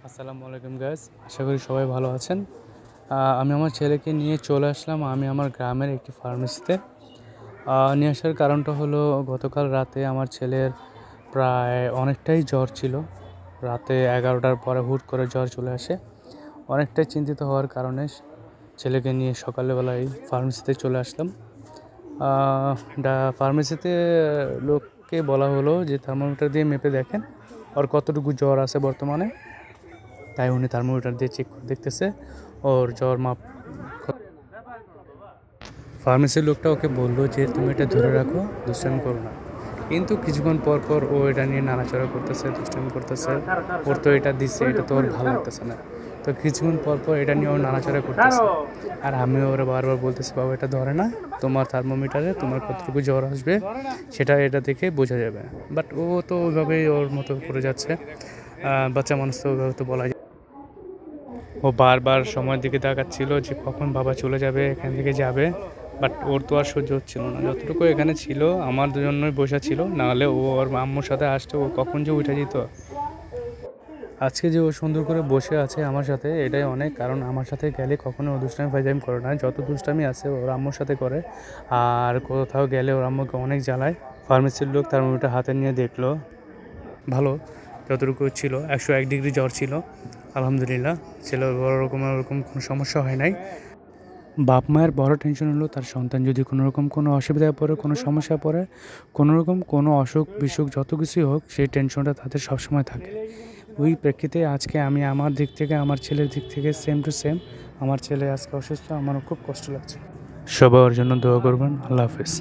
আসসালামু আলাইকুম গাইস, আশা করি সবাই ভালো আছেন। আমি আমার ছেলেকে নিয়ে চলে আসলাম আমি আমার গ্রামের একটি ফার্মেসিতে। নিয়ে আসার কারণটা হলো গতকাল রাতে আমার ছেলের প্রায় অনেকটাই জ্বর ছিল। রাতে 11টার পরে হুট করে জ্বর চলে আসে। অনেকটাই চিন্তিত হওয়ার কারণে ছেলেকে নিয়ে সকালবেলায় ফার্মেসিতে চলে আসলাম। ফার্মেসিতে লোককে বলা হলো যে থার্মোমিটার দিয়ে মেপে দেখেন ওর কতটুকু জ্বর আছে বর্তমানে। তাই উনি থার্মোমিটার দিয়ে চেক করে দেখতেছে ওর জ্বর মাপ। ফার্মেসির লোকটা ওকে বললো যে তুমি এটা ধরে রাখো, দুষ্টামি করো না। কিন্তু কিছুক্ষণ পর পর ও এটা নিয়ে নাড়াচাড়া করতেছে, দুষ্টামি করতেছে। ওর তো এটা দিচ্ছে, এটা তো ওর ভালো লাগতেছে না। তো কিছুক্ষণ পর পর এটা নিয়ে ও নাড়াচাড়া করতেছে। আর আমিও ওরা বারবার বলতেছি, বাবা এটা ধরে না, তোমার থার্মোমিটারে তোমার কতটুকু জ্বর আসবে সেটা এটা দেখে বোঝা যাবে। বাট ও তো ওইভাবেই ওর মতো করে যাচ্ছে। বাচ্চা মানুষ তো ওইভাবে তো বলা যায়। ও বারবার সময়ের দিকে তাকাচ্ছিল যে কখন বাবা চলে যাবে, এখান থেকে যাবে। বাট ওর তো আর সহ্য হচ্ছিল না। যতটুকু এখানে ছিল আমার জন্যই বসা ছিল, নাহলে ও ওর আম্মুর সাথে আসতো, ও কখন যে উঠে যেত। আজকে যে ও সুন্দর করে বসে আছে আমার সাথে, এটাই অনেক। কারণ আমার সাথে গেলে কখনো ও দুষ্টামি ফাইজলামি করে না, যত দুষ্টামি আছে ওর আম্মুর সাথে করে। আর কোথাও গেলে ওর আম্মুকে অনেক জ্বালায়। ফার্মেসির লোক থার্মোমিটার হাতে নিয়ে দেখলো, ভালো যতটুকু ছিল 101 ডিগ্রি জ্বর ছিল। আলহামদুলিল্লাহ, ছেলে ওরকম কোনো সমস্যা হয় নাই। বাপ মায়ের বড় টেনশন হলো তার সন্তান যদি কোনো অসুবিধায় পড়ে, কোনো সমস্যায় পড়ে, কোনো অসুখ বিসুখ যত কিছুই হোক, সেই টেনশনটা তাদের সবসময় থাকে। ওই প্রেক্ষিতে আজকে আমি আমার দিক থেকে, আমার ছেলের দিক থেকে সেম টু সেম। আমার ছেলে আজকে অসুস্থ, আমারও খুব কষ্ট লাগছে। সবাই ওর জন্য দোয়া করবেন। আল্লাহ হাফেজ।